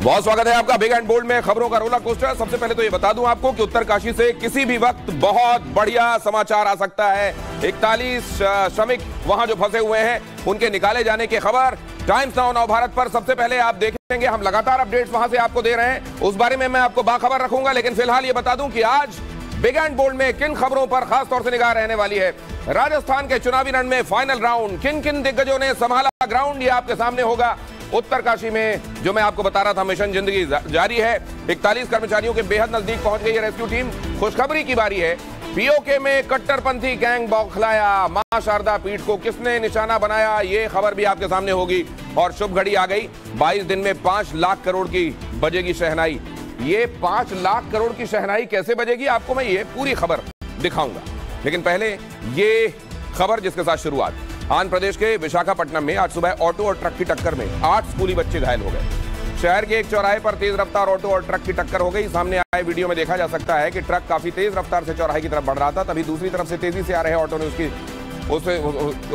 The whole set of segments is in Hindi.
बहुत स्वागत है आपका बिग एंड बोल्ड में खबरों का रोलर कोस्टर। सबसे पहले तो ये बता दूं आपको कि उत्तरकाशी से किसी भी वक्त बहुत बढ़िया समाचार आ सकता है। 41 श्रमिक वहां जो फंसे हुए हैं उनके निकाले जाने की खबर टाइम्स नाउ नव भारत पर सबसे पहले आप देखेंगे। हम लगातार अपडेट्स वहां से आपको दे रहे हैं, उस बारे में मैं आपको बाखबर रखूंगा। लेकिन फिलहाल ये बता दूं कि आज बिग एंड बोल्ड में किन खबरों पर खास तौर से निगाह रहने वाली है। राजस्थान के चुनावी रण में फाइनल राउंड, किन किन दिग्गजों ने संभाला ग्राउंड, ये आपके सामने होगा। उत्तरकाशी में जो मैं आपको बता रहा था मिशन जिंदगी जारी है। 41 कर्मचारियों के बेहद नजदीक पहुंच गई है रेस्क्यू टीम। खुशखबरी की बारी है। पीओके में कट्टरपंथी गैंग बौखलाया, मां शारदा पीठ को किसने निशाना बनाया, ये खबर भी आपके सामने होगी। और शुभ घड़ी आ गई, 22 दिन में 5 लाख करोड़ की बजेगी शहनाई। ये 5 लाख करोड़ की शहनाई कैसे बजेगी आपको मैं ये पूरी खबर दिखाऊंगा। लेकिन पहले ये खबर जिसके साथ शुरुआत, आंध्र प्रदेश के विशाखापट्टनम में आज सुबह ऑटो और ट्रक की टक्कर में 8 स्कूली बच्चे घायल हो गए। शहर के एक चौराहे पर तेज रफ्तार ऑटो और ट्रक की टक्कर हो गई। सामने आए वीडियो में देखा जा सकता है कि ट्रक काफी तेज रफ्तार से चौराहे की तरफ बढ़ रहा था, तभी दूसरी तरफ से तेजी से आ रहे ऑटो ने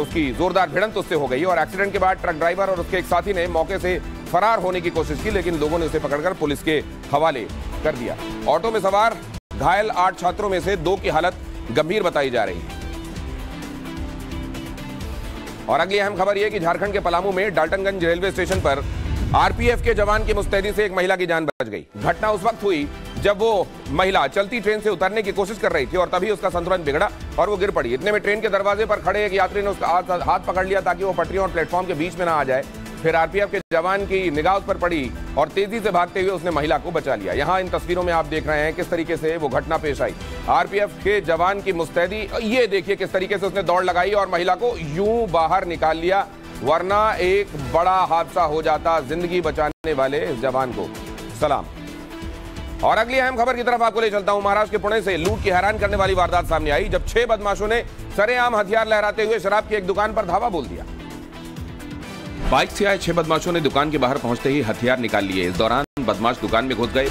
उसकी जोरदार भिड़ंत उससे हो गई। और एक्सीडेंट के बाद ट्रक ड्राइवर और उसके एक साथी ने मौके से फरार होने की कोशिश की, लेकिन लोगों ने उसे पकड़कर पुलिस के हवाले कर दिया। ऑटो में सवार घायल 8 छात्रों में से 2 की हालत गंभीर बताई जा रही है। और अगली अहम खबर यह कि झारखंड के पलामू में डाल्टनगंज रेलवे स्टेशन पर आरपीएफ के जवान की मुस्तैदी से एक महिला की जान बच गई। घटना उस वक्त हुई जब वो महिला चलती ट्रेन से उतरने की कोशिश कर रही थी और तभी उसका संतुलन बिगड़ा और वो गिर पड़ी। इतने में ट्रेन के दरवाजे पर खड़े एक यात्री ने उसका हाथ पकड़ लिया ताकि वो पटरियों और प्लेटफॉर्म के बीच में ना आ जाए। फिर आरपीएफ के जवान की निगाह उस पर पड़ी और तेजी से भागते हुए उसने महिला को बचा लिया। यहां इन तस्वीरों में आप देख रहे हैं किस तरीके से वो घटना पेश आई। आरपीएफ के जवान की मुस्तैदी, ये देखिए किस तरीके से उसने दौड़ लगाई और महिला को यूं बाहर निकाल लिया, वरना एक बड़ा हादसा हो जाता। जिंदगी बचाने वाले इस जवान को सलाम। और अगली अहम खबर की तरफ आपको ले चलता हूं। महाराष्ट्र के पुणे से लूट की हैरान करने वाली वारदात सामने आई जब 6 बदमाशों ने सरेआम हथियार लहराते हुए शराब की एक दुकान पर धावा बोल दिया। बाइक से आए 6 बदमाशों ने दुकान के बाहर पहुंचते ही हथियार निकाल लिए। इस दौरान बदमाश दुकान में घुस गए।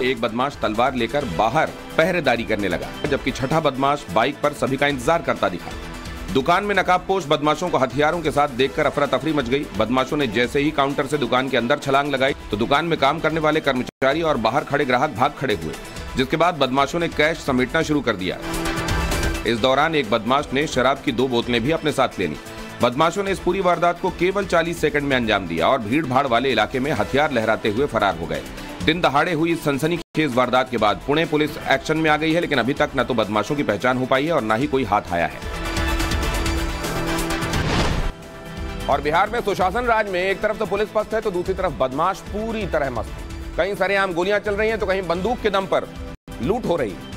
एक बदमाश तलवार लेकर बाहर पहरेदारी करने लगा, जबकि छठा बदमाश बाइक पर सभी का इंतजार करता दिखा। दुकान में नकाबपोश बदमाशों को हथियारों के साथ देखकर अफरा तफरी मच गई। बदमाशों ने जैसे ही काउंटर से दुकान के अंदर छलांग लगाई तो दुकान में काम करने वाले कर्मचारी और बाहर खड़े ग्राहक भाग खड़े हुए, जिसके बाद बदमाशों ने कैश समेटना शुरू कर दिया। इस दौरान एक बदमाश ने शराब की 2 बोतलें भी अपने साथ ले ली। बदमाशों ने इस पूरी वारदात को केवल 40 सेकंड में अंजाम दिया और भीड़ भाड़ वाले इलाके में हथियार लहराते हुए फरार हो गए। दिन दहाड़े हुई इस सनसनीखेज वारदात के बाद पुणे पुलिस एक्शन में आ गई है, लेकिन अभी तक न तो बदमाशों की पहचान हो पाई है और न ही कोई हाथ आया है। और बिहार में सुशासन राज में एक तरफ तो पुलिस पस्त है तो दूसरी तरफ बदमाश पूरी तरह मस्त है। कहीं सरेआम गोलियां चल रही हैं तो कहीं बंदूक के दम पर लूट हो रही है।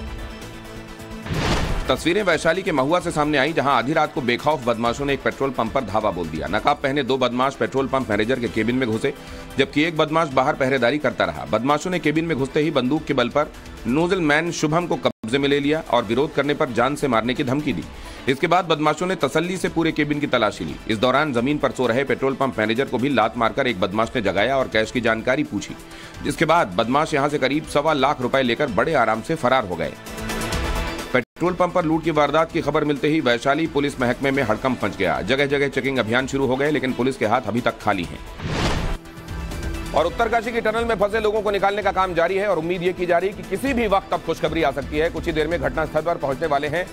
तस्वीरें वैशाली के महुआ से सामने आई, जहां आधी रात को बेखौफ बदमाशों ने एक पेट्रोल पंप पर धावा बोल दिया। नकाब पहने 2 बदमाश पेट्रोल पंप मैनेजर के केबिन में घुसे, जबकि एक बदमाश बाहर पहरेदारी करता रहा। बदमाशों ने केबिन में घुसते ही बंदूक के बल पर नोजल मैन शुभम को कब्जे में ले लिया और विरोध करने पर जान से मारने की धमकी दी। इसके बाद बदमाशों ने तसल्ली से पूरे केबिन की तलाशी ली। इस दौरान जमीन पर सो रहे पेट्रोल पंप मैनेजर को भी लात मारकर एक बदमाश ने जगाया और कैश की जानकारी पूछी, जिसके बाद बदमाश यहां से करीब 1.25 लाख रुपए लेकर बड़े आराम से फरार हो गए। पेट्रोल पंप पर लूट की वारदात की खबर मिलते ही वैशाली पुलिस महकमे में हड़कंप मच गया। जगह जगह चेकिंग अभियान शुरू हो गए, लेकिन पुलिस के हाथ अभी तक खाली हैं। और उत्तरकाशी की टनल में फंसे लोगों को निकालने का काम जारी है और उम्मीद ये की जा रही है कि किसी भी वक्त अब खुशखबरी आ सकती है। कुछ ही देर में घटनास्थल पर पहुंचने वाले हैं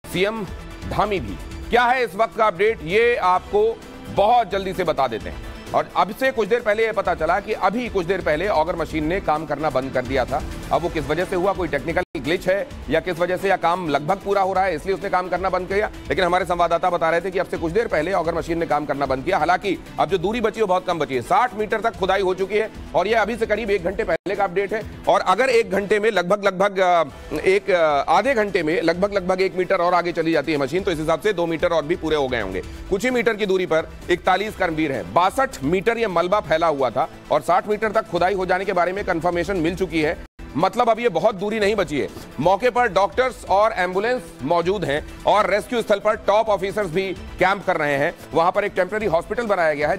सीएम धामी भी। क्या है इस वक्त का अपडेट, ये आपको बहुत जल्दी से बता देते हैं। और अब से कुछ देर पहले यह पता चला कि अभी कुछ देर पहले ऑगर मशीन ने काम करना बंद कर दिया था। अब वो किस वजह से हुआ, कोई टेक्निकल ग्लिच है या किस वजह से, या काम लगभग पूरा हो रहा है इसलिए उसने काम करना बंद किया। लेकिन हमारे संवाददाता बता रहे थे कि अब से कुछ देर पहले ऑगर मशीन ने काम करना बंद किया। हालांकि अब जो दूरी बची है बहुत कम बची है, 60 मीटर तक खुदाई हो चुकी है और यह अभी से करीब 1 घंटे पहले का अपडेट है। और अगर 1 घंटे में लगभग आधे घंटे में लगभग 1 मीटर और आगे चली जाती है मशीन, तो इस हिसाब से 2 मीटर और भी पूरे हो गए होंगे। कुछ ही मीटर की दूरी पर 41 कर्मवीर है। 62 मीटर यह मलबा फैला हुआ था और 60 मीटर तक खुदाई हो जाने के बारे में कंफर्मेशन मिल चुकी है। मतलब अब ये बहुत दूरी नहीं बची है। मौके पर डॉक्टर्स और एम्बुलेंस मौजूद हैं और रेस्क्यू स्थल पर टॉप ऑफिसर्स भी कैंप कर रहे हैं। वहां पर एक टेम्पररी हॉस्पिटल बनाया गया है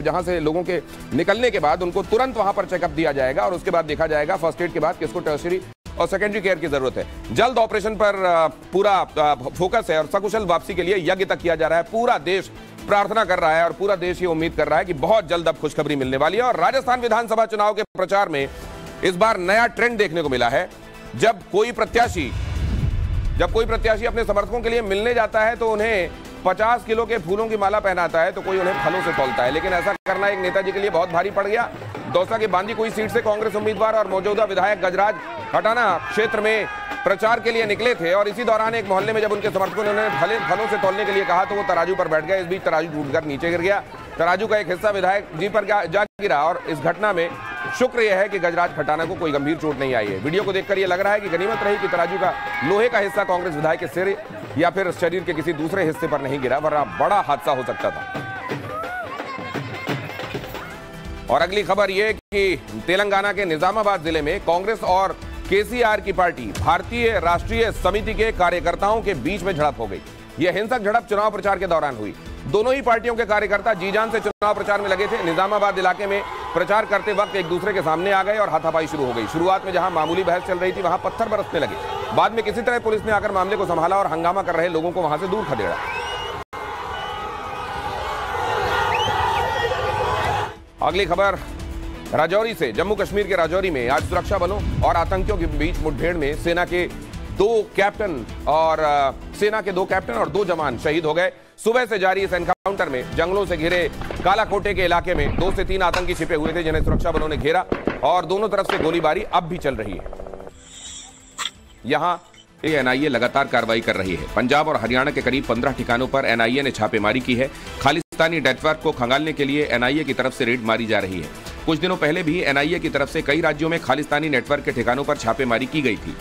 जहां से लोगों के निकलने के बाद उनको तुरंत वहां पर चेकअप दिया जाएगा और उसके बाद देखा जाएगा फर्स्ट एड के बाद किसको टर्शरी और सेकेंडरी केयर की जरूरत है। जल्द ऑपरेशन पर पूरा फोकस है और सकुशल वापसी के लिए यज्ञ तक किया जा रहा है। पूरा देश प्रार्थना कर रहा है और पूरा देश ये उम्मीद कर रहा है कि बहुत जल्द अब खुशखबरी मिलने वाली है। और राजस्थान विधानसभा चुनाव के प्रचार में इस बार नया ट्रेंड देखने को मिला है। जब कोई प्रत्याशी अपने समर्थकों के लिए मिलने जाता है तो उन्हें 50 किलो के फूलों की माला पहनाता है, तो कोई उन्हें फलों से तौलता है। लेकिन ऐसा करना एक नेताजी के लिए बहुत भारी पड़ गया। दौसा के बांदीकुई सीट से कांग्रेस उम्मीदवार और मौजूदा विधायक गजराज खटाना क्षेत्र में प्रचार के लिए निकले थे और इसी दौरान एक मोहल्ले में जब उनके समर्थकों ने उन्हें फलों से तौलने के लिए कहा तो वो तराजू पर बैठ गए। इस बीच तराजू टूटकर नीचे गिर गया। तराजू का एक हिस्सा विधायक जी पर जा गिरा और इस घटना में शुक्र यह है कि गजराज खटाना को कोई गंभीर चोट नहीं आई है। वीडियो को देखकर यह लग रहा है कि गनीमत रही कि तराजू का लोहे का हिस्सा कांग्रेस विधायक के सिर या फिर शरीर के किसी दूसरे हिस्से पर नहीं गिरा, वरना बड़ा हादसा हो सकता था। और अगली खबर यह कि तेलंगाना के निजामाबाद जिले में कांग्रेस और केसीआर की पार्टी भारतीय राष्ट्रीय समिति के कार्यकर्ताओं के बीच में झड़प हो गई। यह हिंसक झड़प चुनाव प्रचार के दौरान हुई। दोनों ही पार्टियों के कार्यकर्ता जी जान से चुनाव प्रचार में लगे थे। निजामाबाद इलाके में प्रचार करते वक्त एक दूसरे के सामने आ गए और हाथापाई शुरू हो गई। शुरुआत में जहां मामूली बहस चल रही थी वहां पत्थर बरसने लगे। बाद में किसी तरह पुलिस ने आकर मामले को संभाला और हंगामा कर रहे लोगों को वहां से दूर खदेड़ा। अगली खबर राजौरी से। जम्मू कश्मीर के राजौरी में आज सुरक्षा बलों और आतंकियों के बीच मुठभेड़ में सेना के दो कैप्टन और 2 जवान शहीद हो गए। सुबह से जारी इस एनकाउंटर में जंगलों से घिरे कालाकोटे के इलाके में 2 से 3 आतंकी छिपे हुए थे, जिन्हें सुरक्षा बलों ने घेरा और दोनों तरफ से गोलीबारी अब भी चल रही है। यहां एनआईए लगातार कार्रवाई कर रही है। पंजाब और हरियाणा के करीब 15 ठिकानों पर एनआईए ने छापेमारी की है। खालिस्तानी नेटवर्क को खंगालने के लिए एनआईए की तरफ से रेड मारी जा रही है। कुछ दिनों पहले भी एनआईए की तरफ से कई राज्यों में खालिस्तानी नेटवर्क के ठिकानों पर छापेमारी की गई थी।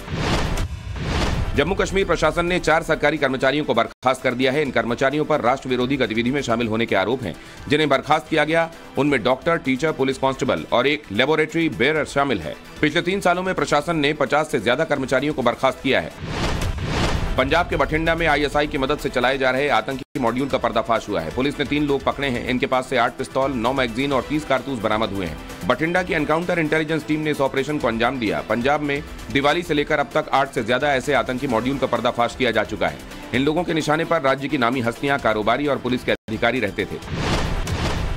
जम्मू कश्मीर प्रशासन ने 4 सरकारी कर्मचारियों को बर्खास्त कर दिया है। इन कर्मचारियों पर राष्ट्र विरोधी गतिविधि में शामिल होने के आरोप हैं। जिन्हें बर्खास्त किया गया उनमें डॉक्टर, टीचर, पुलिस कांस्टेबल और एक लेबोरेटरी बेरर शामिल है। पिछले 3 सालों में प्रशासन ने 50 से ज्यादा कर्मचारियों को बर्खास्त किया है। पंजाब के बठिंडा में आईएसआई की मदद से चलाए जा रहे आतंकी मॉड्यूल का पर्दाफाश हुआ है। पुलिस ने 3 लोग पकड़े हैं। इनके पास से 8 पिस्तौल, 9 मैगजीन और 30 कारतूस बरामद हुए हैं। बठिंडा की एनकाउंटर इंटेलिजेंस टीम ने इस ऑपरेशन को अंजाम दिया। पंजाब में दिवाली से लेकर अब तक 8 से ज्यादा ऐसे आतंकी मॉड्यूल का पर्दाफाश किया जा चुका है। इन लोगों के निशाने पर राज्य की नामी हस्तियां, कारोबारी और पुलिस के अधिकारी रहते थे।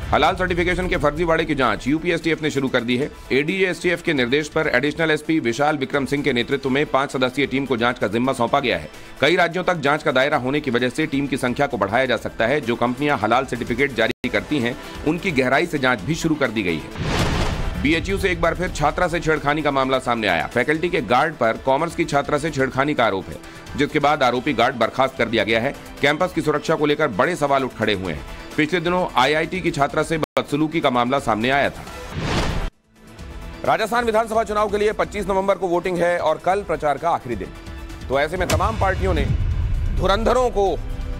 हलाल सर्टिफिकेशन के फर्जीवाड़े की जांच यूपीएसटीएफ ने शुरू कर दी है। एडीजे-एसटीएफ के निर्देश पर एडिशनल एसपी विशाल विक्रम सिंह के नेतृत्व में 5 सदस्यीय टीम को जांच का जिम्मा सौंपा गया है। कई राज्यों तक जांच का दायरा होने की वजह से टीम की संख्या को बढ़ाया जा सकता है। जो कंपनियां हलाल सर्टिफिकेट जारी करती हैं, उनकी गहराई से जांच भी शुरू कर दी गई है। बीएचयू से एक बार फिर छात्रा से छेड़खानी का मामला सामने आया। फैकल्टी के गार्ड पर कॉमर्स की छात्रा से छेड़खानी का आरोप है, जिसके बाद आरोपी गार्ड बर्खास्त कर दिया गया है। कैंपस की सुरक्षा को लेकर बड़े सवाल उठ खड़े हुए हैं। पिछले दिनों आईआईटी की छात्रा से बदसलूकी का मामला सामने आया था। राजस्थान विधानसभा चुनाव के लिए 25 नवंबर को वोटिंग है और कल प्रचार का आखिरी दिन। तो ऐसे में तमाम पार्टियों ने धुरंधरों को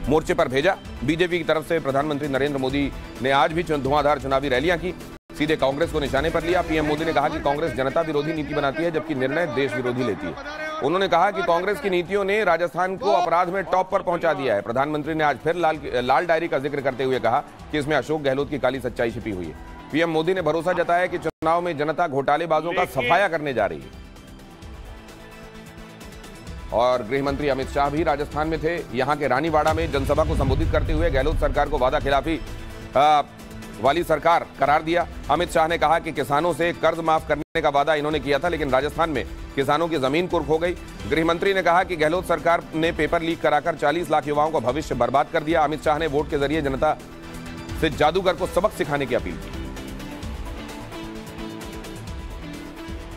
मोर्चे पर भेजा। बीजेपी की तरफ से प्रधानमंत्री नरेंद्र मोदी ने आज भी धुआंधार चुनावी रैलियां की, सीधे कांग्रेस को निशाने पर लिया। पीएम मोदी ने कहा कि कांग्रेस जनता विरोधी नीति बनाती है, जबकि निर्णय देश विरोधी लेती है। उन्होंने कहा कि कांग्रेस की नीतियों ने राजस्थान को अपराध में टॉप पर पहुंचा दिया है। प्रधानमंत्री ने आज फिर लाल डायरी का जिक्र करते हुए कहा कि इसमें अशोक गहलोत की काली सच्चाई छिपी हुई है। पीएम मोदी ने भरोसा जताया कि चुनाव में जनता घोटालेबाजों का सफाया करने जा रही है। और गृह मंत्री अमित शाह भी राजस्थान में थे। यहां के रानीवाड़ा में जनसभा को संबोधित करते हुए गहलोत सरकार को वादा खिलाफी वाली सरकार करार दिया। अमित शाह ने कहा कि किसानों से कर्ज माफ करने का वादा इन्होंने किया था, लेकिन राजस्थान में किसानों की जमीन कुर्क हो गई। गृह मंत्री ने कहा कि गहलोत सरकार ने पेपर लीक कराकर 40 लाख युवाओं का भविष्य बर्बाद कर दिया। अमित शाह ने वोट के जरिए जनता से जादूगर को सबक सिखाने की अपील की।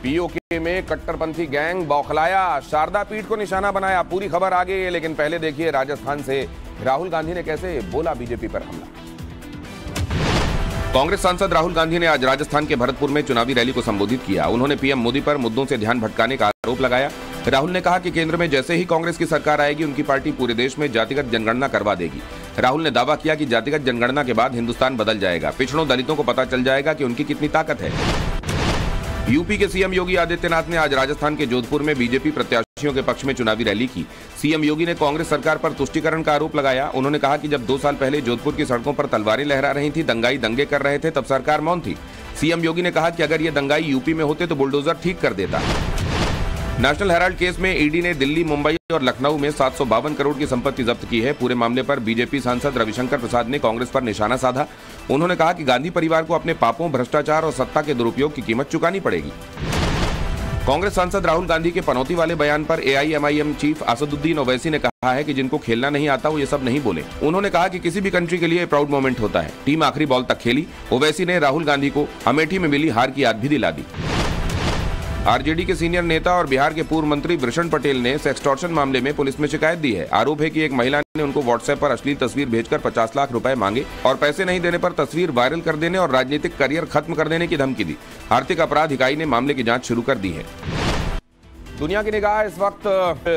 पीओके में कट्टरपंथी गैंग बौखलाया, शारदा पीठ को निशाना बनाया। पूरी खबर आगे, लेकिन पहले देखिए राजस्थान से राहुल गांधी ने कैसे बोला बीजेपी पर हमला। कांग्रेस सांसद राहुल गांधी ने आज राजस्थान के भरतपुर में चुनावी रैली को संबोधित किया। उन्होंने पीएम मोदी पर मुद्दों से ध्यान भटकाने का आरोप लगाया। राहुल ने कहा कि केंद्र में जैसे ही कांग्रेस की सरकार आएगी, उनकी पार्टी पूरे देश में जातिगत जनगणना करवा देगी। राहुल ने दावा किया कि जातिगत जनगणना के बाद हिंदुस्तान बदल जाएगा। पिछड़ों दलितों को पता चल जाएगा कि उनकी कितनी ताकत है। यूपी के सीएम योगी आदित्यनाथ ने आज राजस्थान के जोधपुर में बीजेपी प्रत्याशियों के पक्ष में चुनावी रैली की। सीएम योगी ने कांग्रेस सरकार पर तुष्टीकरण का आरोप लगाया। उन्होंने कहा कि जब 2 साल पहले जोधपुर की सड़कों पर तलवारें लहरा रही थी, दंगाई दंगे कर रहे थे, तब सरकार मौन थी। सीएम योगी ने कहा कि अगर ये दंगाई यूपी में होते तो बुलडोजर ठीक कर देता। नेशनल हेराल्ड केस में ईडी ने दिल्ली, मुंबई और लखनऊ में 752 करोड़ की संपत्ति जब्त की है। पूरे मामले पर बीजेपी सांसद रविशंकर प्रसाद ने कांग्रेस पर निशाना साधा। उन्होंने कहा कि गांधी परिवार को अपने पापों, भ्रष्टाचार और सत्ता के दुरुपयोग की कीमत चुकानी पड़ेगी। कांग्रेस सांसद राहुल गांधी के पनौती वाले बयान पर एआईएमआईएम चीफ असदुद्दीन ओवैसी ने कहा है कि जिनको खेलना नहीं आता वो ये सब नहीं बोले। उन्होंने कहा कि किसी भी कंट्री के लिए प्राउड मोमेंट होता है। टीम आखिरी बॉल तक खेली। ओवैसी ने राहुल गांधी को अमेठी में मिली हार की याद भी दिला दी। आरजेडी के सीनियर नेता और बिहार के पूर्व मंत्री वृषण पटेल ने सेक्सटॉर्शन मामले में पुलिस में शिकायत दी है। आरोप है कि एक महिला ने उनको व्हाट्सएप पर अश्लील तस्वीर भेजकर 50 लाख रुपए मांगे और पैसे नहीं देने पर तस्वीर वायरल कर देने और राजनीतिक करियर खत्म कर देने की धमकी दी। आर्थिक अपराध इकाई ने मामले की जांच शुरू कर दी है। दुनिया की निगाह इस वक्त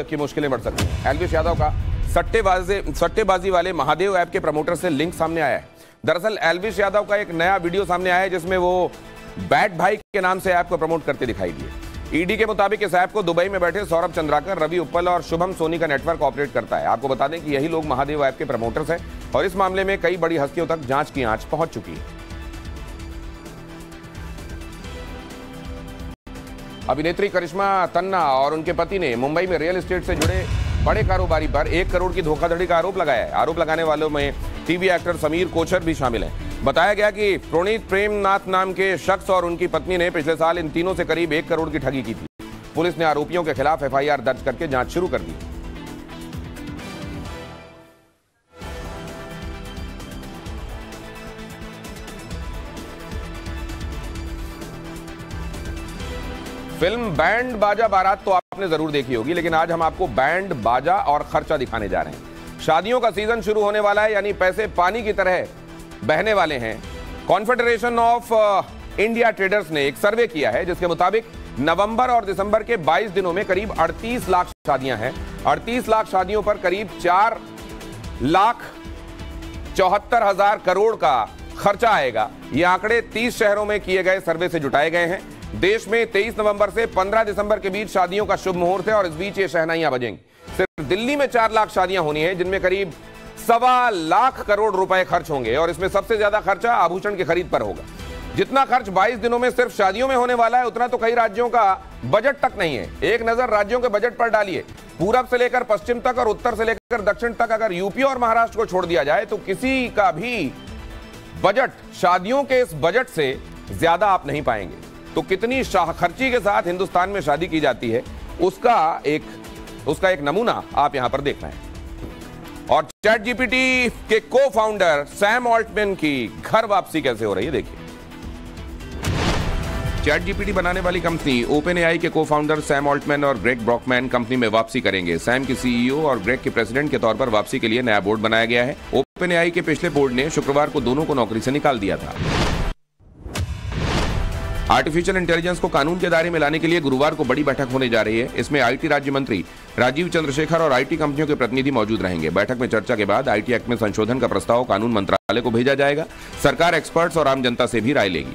की मुश्किलें बढ़ सकती हैं। एल्विश यादव का सट्टेबाजी वाले महादेव ऐप के प्रमोटर से लिंक सामने आया है। दरअसल एल्विश यादव का एक नया वीडियो सामने आया है जिसमें वो बैट भाई के नाम से ऐप को प्रमोट करते दिखाई दिए। ईडी के मुताबिक इस ऐप को दुबई में बैठे सौरभ चंद्राकर, रवि उप्पल और शुभम सोनी का नेटवर्क ऑपरेट करता है। आपको बता दें कि यही लोग महादेव ऐप के प्रमोटर्स हैं और इस मामले में कई बड़ी हस्तियों तक जांच की आंच पहुंच चुकी है। अभिनेत्री करिश्मा तन्ना और उनके पति ने मुंबई में रियल एस्टेट से जुड़े बड़े कारोबारी पर 1 करोड़ की धोखाधड़ी का आरोप लगाया है। आरोप लगाने वालों में टीवी एक्टर समीर कोचर भी शामिल हैं। बताया गया कि प्रोनीत प्रेमनाथ नाम के शख्स और उनकी पत्नी ने पिछले साल इन तीनों से करीब 1 करोड़ की ठगी की थी। पुलिस ने आरोपियों के खिलाफ एफआईआर दर्ज करके जांच शुरू कर दी। फिल्म बैंड बाजा बारात तो आपने जरूर देखी होगी, लेकिन आज हम आपको बैंड बाजा और खर्चा दिखाने जा रहे हैं। शादियों का सीजन शुरू होने वाला है, यानी पैसे पानी की तरह बहने वाले हैं। कॉन्फेडरेशन ऑफ इंडिया ट्रेडर्स ने एक सर्वे किया है जिसके मुताबिक नवंबर और दिसंबर के 22 दिनों में करीब 38 लाख शादियां हैं। 38 लाख शादियों पर करीब 4,74,000 करोड़ का खर्चा आएगा। ये आंकड़े 30 शहरों में किए गए सर्वे से जुटाए गए हैं। देश में 23 नवंबर से 15 दिसंबर के बीच शादियों का शुभ मुहूर्त है और इस बीच ये शहनाइयां बजेंगी। सिर्फ दिल्ली में 4 लाख शादियां होनी है जिनमें करीब 1.25 लाख करोड़ रुपए खर्च होंगे और इसमें सबसे ज्यादा खर्चा आभूषण की खरीद पर होगा। जितना खर्च 22 दिनों में सिर्फ शादियों में होने वाला है उतना तो कई राज्यों का बजट तक नहीं है। एक नजर राज्यों के बजट पर डालिए। पूरब से लेकर पश्चिम तक और उत्तर से लेकर दक्षिण तक अगर यूपी और महाराष्ट्र को छोड़ दिया जाए तो किसी का भी बजट शादियों के इस बजट से ज्यादा आप नहीं पाएंगे। तो कितनी शाहखर्ची के साथ हिंदुस्तान में शादी की जाती है उसका एक नमूना आप यहां पर देख रहे हैं। और चैट जीपीटी के को फाउंडर सैम ऑल्टमैन की घर वापसी कैसे हो रही है, देखिए। चैट जीपीटी बनाने वाली कंपनी ओपन एआई के को फाउंडर सैम ऑल्टमैन और ग्रेग ब्रॉकमैन कंपनी में वापसी करेंगे। सैम की सीईओ और ग्रेग के प्रेसिडेंट के तौर पर वापसी के लिए नया बोर्ड बनाया गया है। ओपन एआई के पिछले बोर्ड ने शुक्रवार को दोनों को नौकरी से निकाल दिया था। आर्टिफिशियल इंटेलिजेंस को कानून के दायरे में लाने के लिए गुरुवार को बड़ी बैठक होने जा रही है। इसमें आईटी राज्य मंत्री राजीव चंद्रशेखर और आईटी कंपनियों के प्रतिनिधि मौजूद रहेंगे। बैठक में चर्चा के बाद आईटी एक्ट में संशोधन का प्रस्ताव कानून मंत्रालय को भेजा जाएगा। सरकार एक्सपर्ट्स और आम जनता से भी राय लेगी।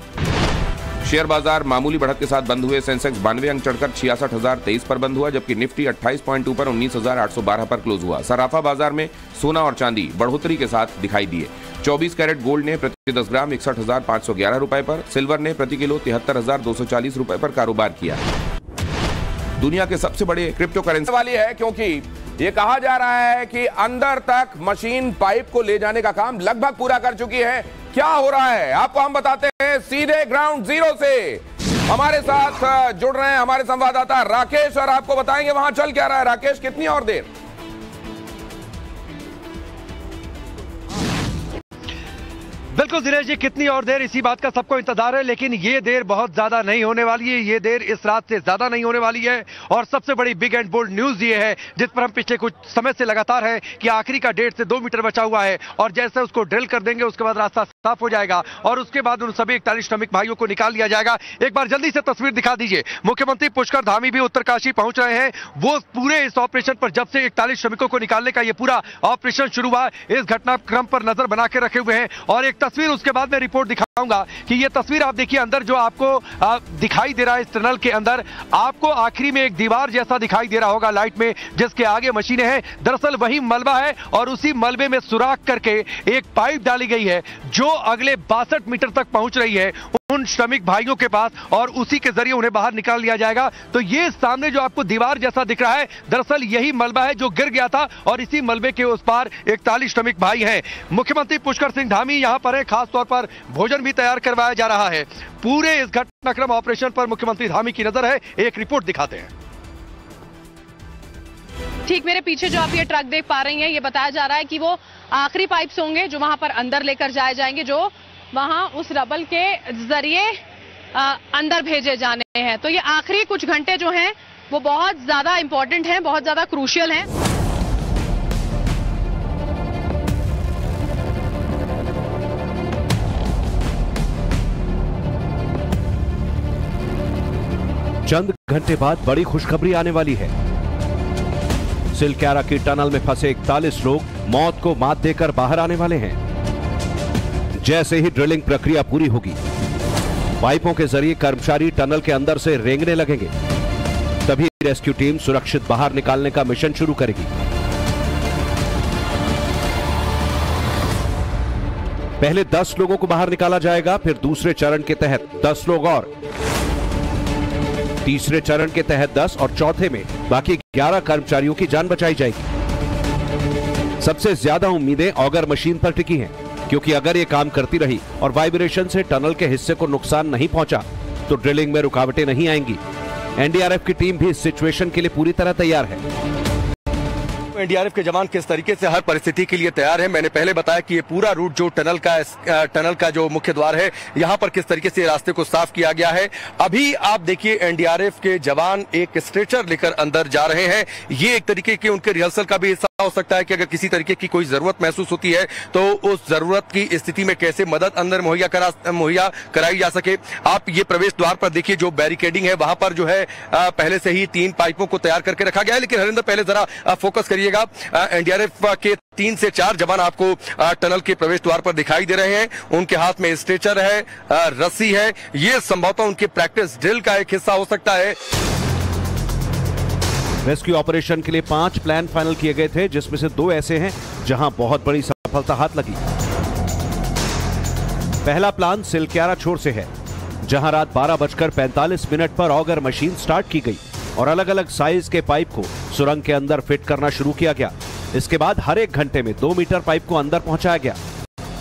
शेयर बाजार मामूली बढ़त के साथ बंद हुए। सेंसेक्स 92 अंक चढ़कर 66,023 पर बंद हुआ, जबकि निफ्टी 28 पॉइंट ऊपर 19,812 पर क्लोज हुआ। सराफा बाजार में सोना और चांदी बढ़ोतरी के साथ दिखाई दिए। 24 कैरेट गोल्ड ने प्रति 10 ग्राम 61,511 रुपए पर, सिल्वर ने प्रति किलो 73,240 रुपए पर कारोबार किया। दुनिया के सबसे बड़े क्रिप्टो करेंसी वाली है क्योंकि ये कहा जा रहा है कि अंदर तक मशीन पाइप को ले जाने का काम लगभग पूरा कर चुकी है। क्या हो रहा है आपको हम बताते हैं सीधे ग्राउंड जीरो से। हमारे साथ जुड़ रहे हैं हमारे संवाददाता राकेश और आपको बताएंगे वहां चल क्या रहा है। राकेश, कितनी और देर? बिल्कुल दिनेश जी, कितनी और देर, इसी बात का सबको इंतजार है। लेकिन ये देर बहुत ज्यादा नहीं होने वाली है। ये देर इस रात से ज्यादा नहीं होने वाली है। और सबसे बड़ी बिग एंड बोल्ड न्यूज ये है, जिस पर हम पिछले कुछ समय से लगातार है, कि आखिरी का 1.5 से 2 मीटर बचा हुआ है और जैसे उसको ड्रिल कर देंगे उसके बाद रास्ता साफ हो जाएगा और उसके बाद उन सभी 41 श्रमिक भाइयों को निकाल लिया जाएगा। एक बार जल्दी से तस्वीर दिखा दीजिए। मुख्यमंत्री पुष्कर धामी भी उत्तरकाशी पहुंच रहे हैं। वो पूरे इस ऑपरेशन पर, जब से 41 श्रमिकों को निकालने का ये पूरा ऑपरेशन शुरू हुआ, इस घटनाक्रम पर नजर बना के रखे हुए हैं। और एक तस्वीर उसके बाद में रिपोर्ट दिखाऊंगा कि ये तस्वीर आप देखिए, अंदर जो आपको दिखाई दे रहा है इस टनल के अंदर, आपको आखिरी में एक दीवार जैसा दिखाई दे रहा होगा लाइट में, जिसके आगे मशीनें हैं। दरअसल वही मलबा है और उसी मलबे में सुराख करके एक पाइप डाली गई है जो अगले 62 मीटर तक पहुंच रही है। उन श्रमिक भाइयों के पास और उसी के जरिए उन्हें बाहर निकाल लिया जाएगा। तो ये सामने जो आपको दीवार जैसा दिख रहा है, दरअसल यही मलबा है जो गिर गया था और इसी मलबे के उस पार 41 श्रमिक भाई हैं। मुख्यमंत्री पुष्कर सिंह धामी यहां पर है, खासतौर पर भोजन भी तैयार करवाया जा रहा है। पूरे इस घटनाक्रम ऑपरेशन पर मुख्यमंत्री धामी की नजर है, एक रिपोर्ट दिखाते हैं। ठीक मेरे पीछे जो आप ये ट्रक देख पा रही हैं, ये बताया जा रहा है कि वो आखिरी पाइप्स होंगे जो वहां पर अंदर लेकर जाए जाएंगे, जो वहां उस रबल के जरिए अंदर भेजे जाने हैं। तो ये आखिरी कुछ घंटे जो हैं वो बहुत ज्यादा इंपॉर्टेंट हैं, बहुत ज्यादा क्रूशियल हैं। चंद घंटे बाद बड़ी खुशखबरी आने वाली है। सिलक्यारा की टनल में फंसे 41 लोग मौत को मात देकर बाहर आने वाले हैं। जैसे ही ड्रिलिंग प्रक्रिया पूरी होगी, पाइपों के जरिए कर्मचारी टनल के अंदर से रेंगने लगेंगे। तभी रेस्क्यू टीम सुरक्षित बाहर निकालने का मिशन शुरू करेगी। पहले 10 लोगों को बाहर निकाला जाएगा, फिर दूसरे चरण के तहत 10 लोग और, तीसरे चरण के तहत 10 और चौथे में बाकी 11 कर्मचारियों की जान बचाई जाएगी। सबसे ज्यादा उम्मीदें ऑगर मशीन पर टिकी हैं, क्योंकि अगर ये काम करती रही और वाइब्रेशन से टनल के हिस्से को नुकसान नहीं पहुंचा तो ड्रिलिंग में रुकावटें नहीं आएंगी। एनडीआरएफ की टीम भी इस सिचुएशन के लिए पूरी तरह तैयार है। एनडीआरएफ के जवान किस तरीके से हर परिस्थिति के लिए तैयार है। मैंने पहले बताया कि ये पूरा रूट जो टनल का जो मुख्य द्वार है, यहाँ पर किस तरीके से रास्ते को साफ किया गया है। अभी आप देखिए एनडीआरएफ के जवान एक स्ट्रेचर लेकर अंदर जा रहे हैं। ये एक तरीके के उनके रिहर्सल का भी हिस्सा हो सकता है कि अगर किसी तरीके की कोई जरूरत महसूस होती है तो उस जरूरत की स्थिति में कैसे मदद अंदर मुहैया कराई जा सके। आप ये प्रवेश द्वार पर देखिए, जो बैरिकेडिंग है वहां पर जो है पहले से ही 3 पाइपों को तैयार करके रखा गया है। लेकिन हरिंदर पहले जरा फोकस करिएगा। एनडीआरएफ के 3 से 4 जवान आपको टनल के प्रवेश द्वार पर दिखाई दे रहे हैं। उनके हाथ में स्ट्रेचर है, रस्सी है। ये संभवतः उनके प्रैक्टिस ड्रिल का एक हिस्सा हो सकता है। रेस्क्यू ऑपरेशन के लिए 5 प्लान फाइनल किए गए थे, जिसमें से 2 ऐसे हैं जहां बहुत बड़ी सफलता हाथ लगी। पहला प्लान सिलक्यारा छोर से है, जहां रात 12:45 पर ऑगर मशीन स्टार्ट की गई और अलग अलग साइज के पाइप को सुरंग के अंदर फिट करना शुरू किया गया। इसके बाद हर एक घंटे में 2 मीटर पाइप को अंदर पहुंचाया गया।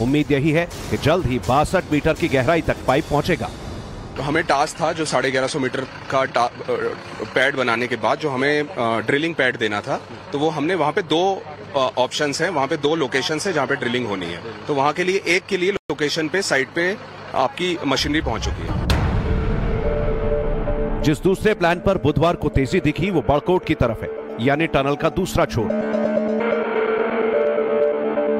उम्मीद यही है कि जल्द ही 62 मीटर की गहराई तक पाइप पहुंचेगा। तो हमें टास्क था जो 1150 मीटर का पैड बनाने के बाद जो हमें ड्रिलिंग पैड देना था, तो वो हमने वहाँ पे 2 ऑप्शंस हैं, वहाँ पे 2 लोकेशंस हैं जहाँ पे ड्रिलिंग होनी है। तो वहाँ के लिए एक के लिए लोकेशन पे साइड पे आपकी मशीनरी पहुंच चुकी है। जिस दूसरे प्लान पर बुधवार को तेजी दिखी वो बड़कोट की तरफ है, यानी टनल का दूसरा छोर।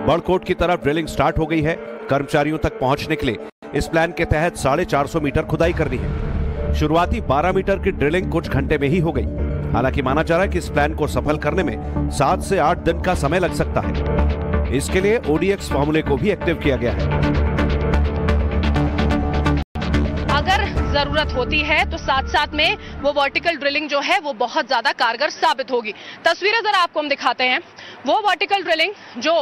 बड़कोट की तरफ ड्रिलिंग स्टार्ट हो गई है। कर्मचारियों तक पहुंचने के लिए इस प्लान के तहत 450 मीटर खुदाई करनी है। शुरुआती 12 मीटर की ड्रिलिंग कुछ घंटे में ही हो गई। हालांकि माना जा रहा है कि इस प्लान को सफल करने में 7 से 8 दिन का समय लग सकता है। इसके लिए ODX फॉर्मूले को भी एक्टिव किया गया है। अगर जरूरत होती है तो साथ साथ में वो वर्टिकल ड्रिलिंग जो है वो बहुत ज्यादा कारगर साबित होगी। तस्वीरें जरा आपको हम दिखाते हैं। वो वर्टिकल ड्रिलिंग जो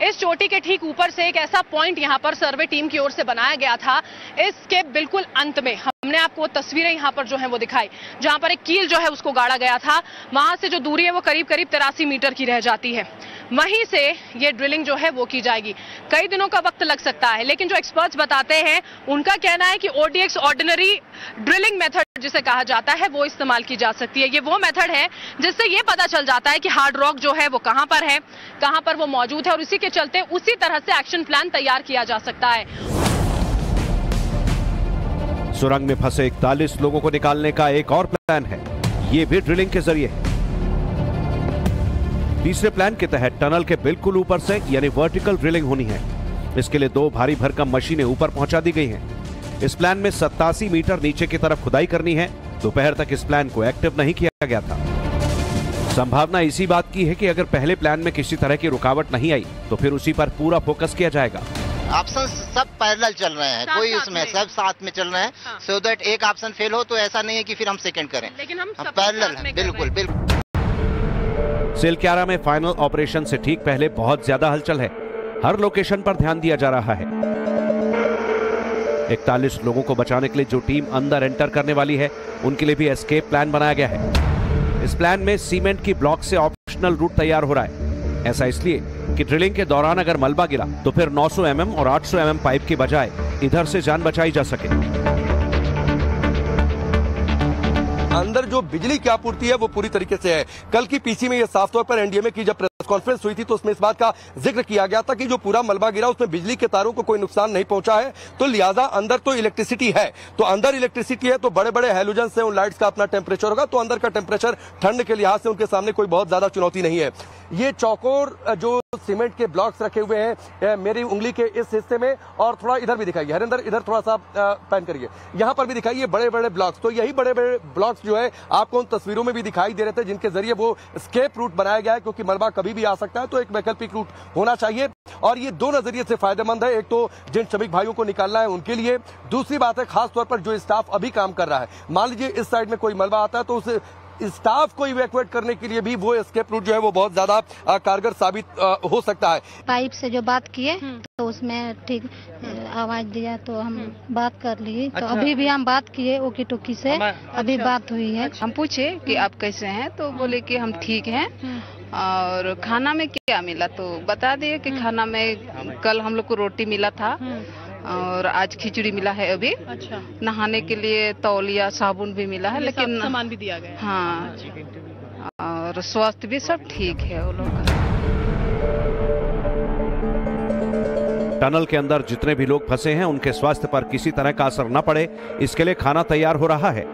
इस चोटी के ठीक ऊपर से एक ऐसा पॉइंट यहाँ पर सर्वे टीम की ओर से बनाया गया था, इसके बिल्कुल अंत में हमने आपको तस्वीरें यहाँ पर जो है वो दिखाई, जहाँ पर एक कील जो है उसको गाड़ा गया था। वहां से जो दूरी है वो करीब 83 मीटर की रह जाती है। वहीं से ये ड्रिलिंग जो है वो की जाएगी। कई दिनों का वक्त लग सकता है, लेकिन जो एक्सपर्ट्स बताते हैं उनका कहना है कि ODX ऑर्डिनरी ड्रिलिंग मेथड जिसे कहा जाता है वो इस्तेमाल की जा सकती है। ये वो मेथड है जिससे ये पता चल जाता है कि हार्ड रॉक जो है वो कहां पर है, कहां पर वो मौजूद है, और इसी के चलते उसी तरह से एक्शन प्लान तैयार किया जा सकता है। सुरंग में फंसे 41 लोगों को निकालने का एक और प्लान है, ये भी ड्रिलिंग के जरिए है। तीसरे प्लान के तहत टनल के बिल्कुल ऊपर से यानी वर्टिकल ड्रिलिंग होनी है। इसके लिए 2 भारी भरकम मशीनें ऊपर पहुंचा दी गई हैं। इस प्लान में 87 मीटर नीचे की तरफ खुदाई करनी है। दोपहर तक इस प्लान को एक्टिव नहीं किया गया था। संभावना इसी बात की है कि अगर पहले प्लान में किसी तरह की रुकावट नहीं आई तो फिर उसी पर पूरा फोकस किया जाएगा। ऑप्शन सब पैरेलल चल रहे हैं, कोई उसमें सब साथ में चल रहे हैं, सो दैट एक ऑप्शन फेल हो तो ऐसा नहीं है कि फिर हम सेकंड करें, लेकिन हम पैरेलल हैं। बिल्कुल बिल्कुल। सिलक्यारा में फाइनल ऑपरेशन से ठीक पहले बहुत ज्यादा हलचल है। हर लोकेशन पर ध्यान दिया जा रहा है। 41 लोगों को बचाने के लिए जो टीम अंदर एंटर करने वाली है उनके लिए भी एस्केप प्लान बनाया गया है। इस प्लान में सीमेंट की ब्लॉक से ऑप्शनल रूट तैयार हो रहा है। ऐसा इसलिए कि ड्रिलिंग के दौरान अगर मलबा गिरा तो फिर 900 mm और 800 mm पाइप की बजाय इधर से जान बचाई जा सके। अंदर जो बिजली की आपूर्ति है वो पूरी तरीके से है। कल की पीसी में ये साफ तौर पर एनडीएमए की जब प्रेस कॉन्फ्रेंस हुई थी तो उसमें इस बात का जिक्र किया गया था कि जो पूरा मलबा गिरा उसमें बिजली के तारों को कोई नुकसान नहीं पहुंचा है, तो लिहाजा अंदर तो इलेक्ट्रिसिटी है, तो अंदर इलेक्ट्रिसिटी है तो बड़े बड़े हैलोजन से उन लाइट्स का अपना टेम्परेचर होगा, तो अंदर का टेम्परेचर ठंड के लिहाज से उनके सामने कोई बहुत ज्यादा चुनौती नहीं है। ये चौकोर जो सीमेंट के ब्लॉक्स रखे हुए हैं मेरी उंगली के इस हिस्से में, और थोड़ा इधर भी दिखाइए हरिंदर, इधर थोड़ा सा पैन करिए, यहां पर भी दिखाइए बड़े बड़े ब्लॉक्स। तो यही बड़े बड़े ब्लॉक्स जो है आपको उन तस्वीरों में भी दिखाई दे रहे थे जिनके जरिए वो एस्केप रूट बनाया गया है, क्योंकि मलबा कभी भी आ सकता है, तो एक वैकल्पिक रूट होना चाहिए। और ये दो नजरिए से फायदेमंद है, एक तो जिन श्रमिक भाइयों को निकालना है उनके लिए, दूसरी बात है खास तौर पर जो स्टाफ अभी काम कर रहा है, मान लीजिए इस साइड में कोई मलबा आता है तो उस स्टाफ को इवैक्यूएट करने के लिए भी वो एस्केप रूट जो है वो बहुत ज्यादा कारगर साबित हो सकता है। पाइप से जो बात किए तो उसमें ठीक आवाज दिया तो हम बात कर लिए। तो अभी भी हम बात किए ओकी टोकी से, अभी बात हुई है। हम पूछे कि आप कैसे हैं तो बोले कि हम ठीक हैं। और खाना में क्या मिला तो बता दिए कि खाना में कल हम लोग को रोटी मिला था और आज खिचड़ी मिला है अभी। अच्छा। नहाने के लिए तौलिया साबुन भी मिला है, लेकिन सामान भी दिया गया है। हाँ, और स्वास्थ्य भी सब ठीक है वो लोग। टनल के अंदर जितने भी लोग फंसे हैं उनके स्वास्थ्य पर किसी तरह का असर न पड़े, इसके लिए खाना तैयार हो रहा है।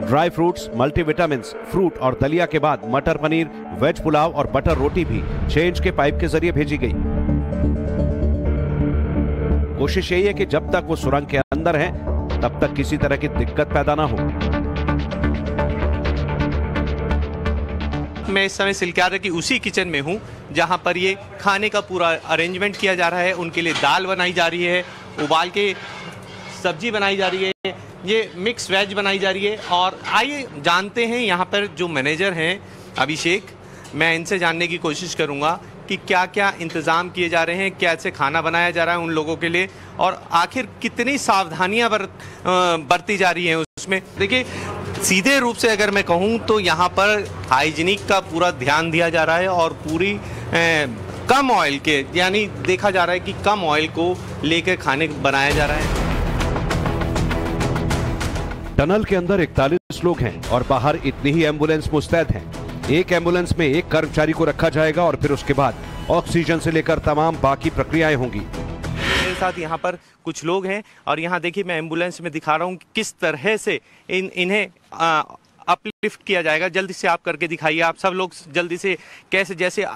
ड्राई फ्रूट्स, मल्टीविटामिन्स, फ्रूट और दलिया के बाद मटर पनीर, वेज पुलाव और बटर रोटी भी 6 इंच के पाइप के जरिए भेजी गई। कोशिश यही है कि जब तक वो सुरंग के अंदर हैं, तब तक किसी तरह की दिक्कत पैदा ना हो। मैं इस समय सिलक्यारा की उसी किचन में हूं जहां पर ये खाने का पूरा अरेंजमेंट किया जा रहा है। उनके लिए दाल बनाई जा रही है, उबाल के सब्जी बनाई जा रही है, ये मिक्स वेज बनाई जा रही है। और आइए जानते हैं यहाँ पर जो मैनेजर हैं अभिषेक, मैं इनसे जानने की कोशिश करूँगा कि क्या क्या इंतज़ाम किए जा रहे हैं, कैसे खाना बनाया जा रहा है उन लोगों के लिए, और आखिर कितनी सावधानियां बरती जा रही हैं उसमें। देखिए, सीधे रूप से अगर मैं कहूं तो यहाँ पर हाइजीनिक का पूरा ध्यान दिया जा रहा है और पूरी कम ऑयल के, यानी देखा जा रहा है कि कम ऑयल को लेकर खाने बनाया जा रहा है। टनल के अंदर 41 लोग हैं और बाहर इतनी ही एम्बुलेंस मुस्तैद हैं। एक एम्बुलेंस में एक कर्मचारी को रखा जाएगा और फिर उसके बाद ऑक्सीजन से लेकर तमाम बाकी प्रक्रियाएं होंगी। मेरे साथ यहाँ पर कुछ लोग हैं और यहाँ देखिए मैं एम्बुलेंस में दिखा रहा हूँ किस तरह से इन्हें अपलिफ्ट किया जाएगा। जल्दी से आप करके दिखाइए, आप सब लोग जल्दी से कैसे जैसे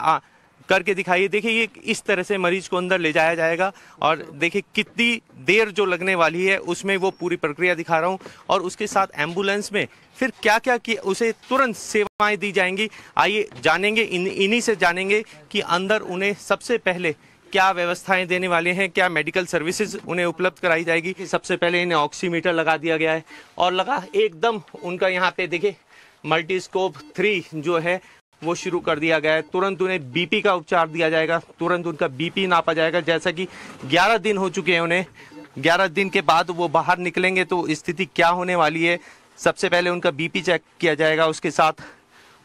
करके दिखाइए। देखिए ये इस तरह से मरीज को अंदर ले जाया जाएगा और देखिए कितनी देर जो लगने वाली है उसमें वो पूरी प्रक्रिया दिखा रहा हूँ। और उसके साथ एम्बुलेंस में फिर क्या क्या कि उसे तुरंत सेवाएं दी जाएंगी। आइए जानेंगे, इन्हीं से जानेंगे कि अंदर उन्हें सबसे पहले क्या व्यवस्थाएं देने वाले हैं, क्या मेडिकल सर्विसेज उन्हें उपलब्ध कराई जाएगी। सबसे पहले इन्हें ऑक्सीमीटर लगा दिया गया है और लगा एकदम उनका यहाँ पे देखिए मल्टीस्कोप 3 जो है वो शुरू कर दिया गया है। तुरंत उन्हें बीपी का उपचार दिया जाएगा, तुरंत उनका बीपी नापा जाएगा। जैसा कि 11 दिन हो चुके हैं उन्हें, 11 दिन के बाद वो बाहर निकलेंगे तो स्थिति क्या होने वाली है। सबसे पहले उनका बीपी चेक किया जाएगा, उसके साथ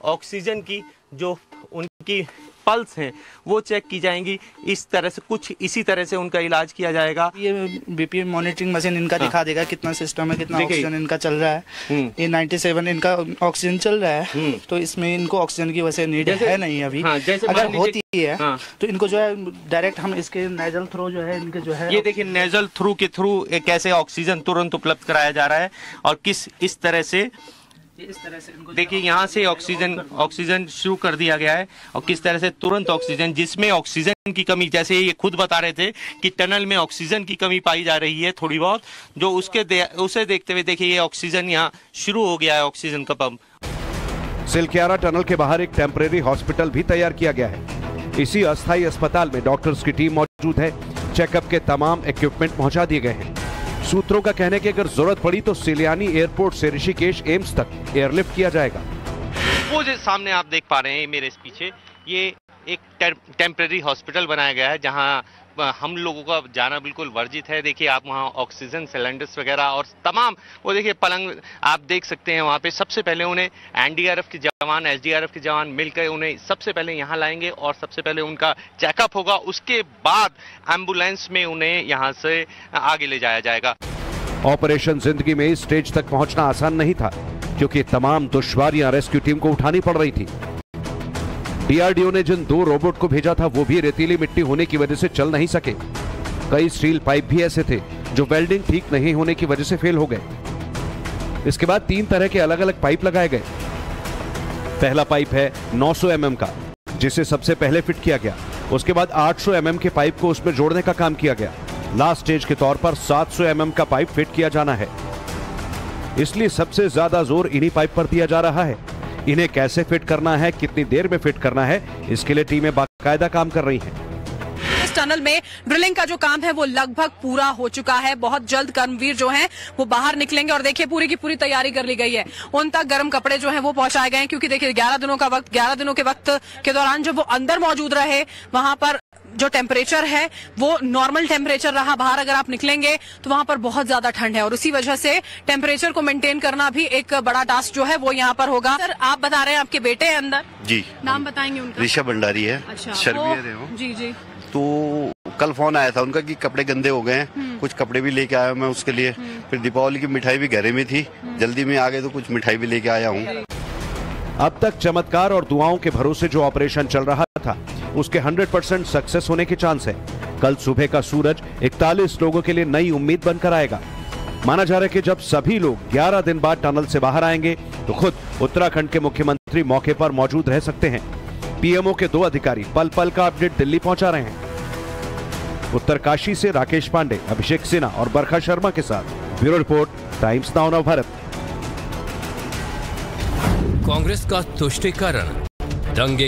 ऑक्सीजन की जो उनकी पल्स हैं वो चेक की जाएंगी। इस तरह से कुछ इसी तरह से उनका इलाज किया जाएगा। ये बीपी मॉनिटरिंग मशीन इनका दिखा देगा कितना सिस्टम है, कितना ऑक्सीजन इनका चल रहा है। ये 97 इनका ऑक्सीजन चल रहा है, तो इसमें इनको ऑक्सीजन की वैसे नीड है नहीं अभी। अगर होती है तो इनको जो है डायरेक्ट हम इसके नेजल थ्रू जो है इनके जो है, ये देखिए नेजल थ्रू के थ्रू कैसे ऑक्सीजन तुरंत उपलब्ध कराया जा रहा है। और किस इस तरह से देखिए यहाँ से ऑक्सीजन शुरू कर दिया गया है और किस तरह से तुरंत ऑक्सीजन, जिसमें ऑक्सीजन की कमी, जैसे ये खुद बता रहे थे कि टनल में ऑक्सीजन की कमी पाई जा रही है थोड़ी बहुत, जो उसे देखते हुए देखिए ये ऑक्सीजन यहाँ शुरू हो गया है, ऑक्सीजन का पंप। सिलक्यारा टनल के बाहर एक टेम्परेरी हॉस्पिटल भी तैयार किया गया है। इसी अस्थायी अस्पताल में डॉक्टर्स की टीम मौजूद है। चेकअप के तमाम इक्विपमेंट पहुंचा दिए गए हैं। सूत्रों का कहना है कि अगर जरूरत पड़ी तो सिलियानी एयरपोर्ट से ऋषिकेश एम्स तक एयरलिफ्ट किया जाएगा। वो जो सामने आप देख पा रहे हैं मेरे पीछे, ये एक टेम्परेरी हॉस्पिटल बनाया गया है जहां हम लोगों का जाना बिल्कुल वर्जित है। देखिए आप वहाँ ऑक्सीजन सिलेंडर्स वगैरह और तमाम वो देखिए पलंग आप देख सकते हैं। वहाँ पे सबसे पहले उन्हें एनडीआरएफ के जवान, एसडीआरएफ के जवान मिलकर उन्हें सबसे पहले यहाँ लाएंगे और सबसे पहले उनका चेकअप होगा। उसके बाद एम्बुलेंस में उन्हें यहाँ से आगे ले जाया जाएगा। ऑपरेशन जिंदगी में इस स्टेज तक पहुंचना आसान नहीं था, क्योंकि तमाम दुश्वारियां रेस्क्यू टीम को उठानी पड़ रही थी। डीआरडीओ ने जिन 2 रोबोट को भेजा था वो भी रेतीली मिट्टी होने की वजह से चल नहीं सके। कई स्टील पाइप भी ऐसे थे जो वेल्डिंग ठीक नहीं होने की वजह से फेल हो गए। इसके बाद 3 तरह के अलग अलग पाइप लगाए गए। पहला पाइप है 900 mm का, जिसे सबसे पहले फिट किया गया। उसके बाद 800 mm के पाइप को उसमें जोड़ने का काम किया गया। लास्ट स्टेज के तौर पर 700 mm का पाइप फिट किया जाना है, इसलिए सबसे ज्यादा जोर इन्हीं पाइप पर दिया जा रहा है। इन्हें कैसे फिट करना है, कितनी देर में फिट करना है, इसके लिए टीमें बाकायदा काम कर रही हैं। इस टनल में ड्रिलिंग का जो काम है वो लगभग पूरा हो चुका है। बहुत जल्द कर्मवीर जो हैं वो बाहर निकलेंगे और देखिए पूरी की पूरी तैयारी कर ली गई है। उन तक गर्म कपड़े जो हैं वो पहुंचाए गए हैं, क्योंकि देखिए 11 दिनों के वक्त के दौरान जब वो अंदर मौजूद रहे वहां पर जो टेम्परेचर है वो नॉर्मल टेम्परेचर रहा। बाहर अगर आप निकलेंगे तो वहां पर बहुत ज्यादा ठंड है और उसी वजह से टेम्परेचर को मेंटेन करना भी एक बड़ा टास्क जो है वो यहाँ पर होगा। सर आप बता रहे हैं आपके बेटे हैं अंदर? जी। नाम बताएंगे उनका? ऋषभ भंडारी है। अच्छा, शर्मियर है वो। जी जी। तो कल फोन आया था उनका कि कपड़े गंदे हो गए हैं, कुछ कपड़े भी लेके आया मैं उसके लिए। फिर दीपावली की मिठाई भी घरे में थी, जल्दी में आ गए तो कुछ मिठाई भी लेके आया हूँ। अब तक चमत्कार और दुआओं के भरोसे जो ऑपरेशन चल रहा था उसके 100% सक्सेस होने के चांस है। कल सुबह का सूरज 41 लोगों के लिए नई उम्मीद बनकर आएगा। माना जा रहा है कि जब सभी लोग 11 दिन बाद टनल से बाहर आएंगे तो खुद उत्तराखंड के मुख्यमंत्री मौके पर मौजूद रह सकते हैं। पीएमओ के 2 अधिकारी पल पल का अपडेट दिल्ली पहुंचा रहे हैं। उत्तरकाशी से राकेश पांडे, अभिषेक सिन्हा और बरखा शर्मा के साथ bureau report, times now Navbharat. Congress का तुष्टीकरण, दंगे